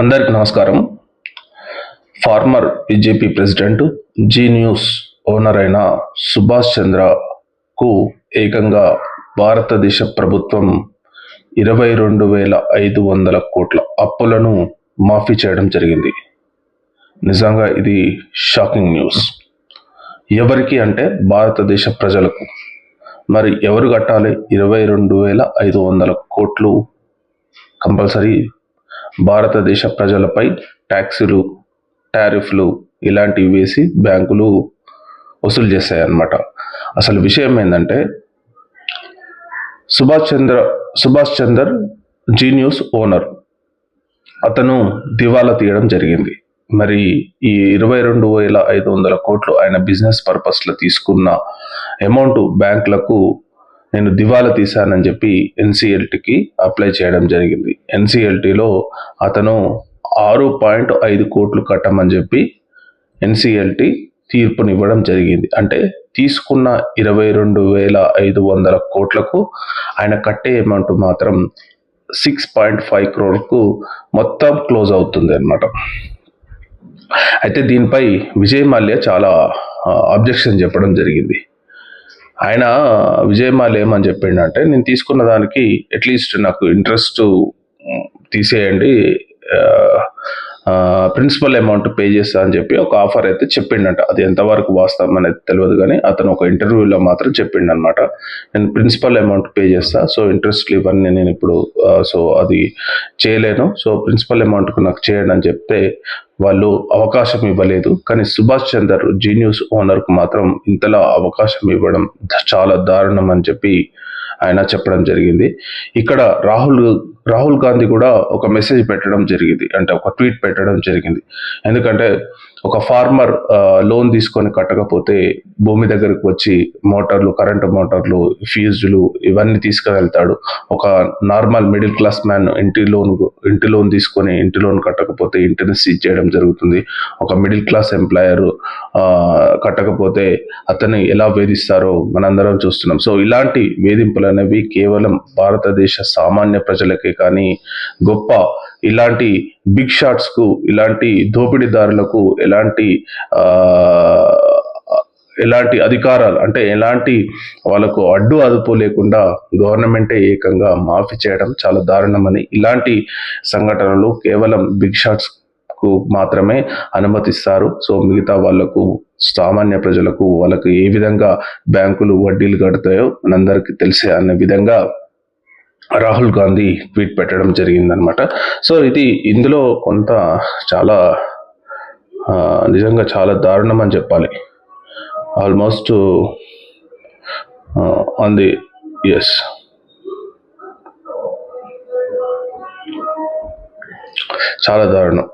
అందరికి నమస్కారం. Former BJP president, Zee news owner అయిన సుభాష్ చంద్రకు ఏకంగా భారతదేశ ప్రభుత్వం 22,500 కోట్ల అప్పులను మాఫీ చేయడం జరిగింది. నిజంగా ఇది షాకింగ్ న్యూస్. ఎవరికి అంటే భారతదేశ ప్రజలకు. మరి ఎవరు కట్టాలి 22,500 కోట్లు? కంపల్సరీ భారతదేశ ప్రజలపై ట్యాక్సులు, టారిఫ్లు ఇలాంటివి వేసి బ్యాంకులు వసూలు చేస్తాయి అన్నమాట. అసలు విషయం ఏంటంటే సుభాష్ చందర్ జీ న్యూస్ ఓనర్, అతను దివాలా తీయడం జరిగింది. మరి ఈ 22,500 కోట్లు ఆయన బిజినెస్ పర్పస్లో తీసుకున్న అమౌంట్ బ్యాంకులకు నేను దివాలా తీశానని చెప్పి ఎన్సిఎల్టీకి అప్లై చేయడం జరిగింది. ఎన్సిఎల్టీలో అతను 6.5 కోట్లు కట్టమని చెప్పి ఎన్సిఎల్టీ తీర్పునివ్వడం జరిగింది. అంటే తీసుకున్న 22,500 కోట్లకు ఆయన కట్టే అమౌంట్ మాత్రం 6.5 crores మొత్తం క్లోజ్ అవుతుంది అన్నమాట. అయితే దీనిపై విజయ్ మాల్యా చాలా అబ్జెక్షన్ చెప్పడం జరిగింది. ఆయన విజయ్ మాల్యా ఏమని చెప్పిండంటే, నేను తీసుకున్న దానికి అట్లీస్ట్ నాకు ఇంట్రెస్ట్ తీసేయండి, ప్రిన్సిపల్ అమౌంట్ పే చేస్తా అని చెప్పి ఒక ఆఫర్ అయితే చెప్పిండంట. అది ఎంతవరకు వాస్తవం అనేది తెలియదు, కానీ అతను ఒక ఇంటర్వ్యూలో మాత్రం చెప్పిండనమాట. నేను ప్రిన్సిపల్ అమౌంట్ పే చేస్తా, సో ఇంట్రెస్ట్లు ఇవన్నీ నేను ఇప్పుడు సో అది చేయలేను, సో ప్రిన్సిపల్ అమౌంట్కు నాకు చేయండి అని చెప్తే వాళ్ళు అవకాశం ఇవ్వలేదు. కానీ సుభాష్ చందర్ జీ న్యూస్ ఓనర్కు మాత్రం ఇంతలా అవకాశం ఇవ్వడం చాలా దారుణం అని చెప్పి ఆయన చెప్పడం జరిగింది. ఇక్కడ రాహుల్ గాంధీ కూడా ఒక మెసేజ్ పెట్టడం జరిగింది, అంటే ఒక ట్వీట్ పెట్టడం జరిగింది. ఎందుకంటే ఒక ఫార్మర్ లోన్ తీసుకొని కట్టకపోతే భూమి దగ్గరకు వచ్చి మోటార్లు, కరెంటు మోటార్లు, ఫ్యూజులు ఇవన్నీ తీసుకువెళ్తాడు. ఒక నార్మల్ మిడిల్ క్లాస్ మ్యాన్ ఇంటి లోన్ తీసుకొని ఇంటి లోన్ కట్టకపోతే ఇంటిని సీజ్ చేయడం జరుగుతుంది. ఒక మిడిల్ క్లాస్ ఎంప్లాయర్ కట్టకపోతే అతన్ని ఎలా వేధిస్తారో మనందరం చూస్తున్నాం. సో ఇలాంటి వేధింపులు అనేవి కేవలం భారతదేశ సామాన్య ప్రజలకే కానీ, గొప్ప ఇలాంటి బిగ్ షాట్స్కు, ఇలాంటి దోపిడీదారులకు ఎలాంటి అధికారాలు అంటే ఎలాంటి వాళ్ళకు అడ్డు అదుపు లేకుండా గవర్నమెంటే ఏకంగా మాఫీ చేయడం చాలా దారుణమని, ఇలాంటి సంఘటనలు కేవలం బిగ్ షాట్స్ కు మాత్రమే అనుమతిస్తారు. సో మిగతా వాళ్లకు, సామాన్య ప్రజలకు వాళ్ళకు ఏ విధంగా బ్యాంకులు వడ్డీలు కడతాయో మనందరికీ తెలిసే అనే విధంగా రాహుల్ గాంధీ ట్వీట్ పెట్టడం జరిగిందనమాట. సో ఇందులో కొంత చాలా నిజంగా చాలా దారుణం అని చెప్పాలి. ఆల్మోస్ట్ ఆన్ ది ఎస్ చాలా దారుణం.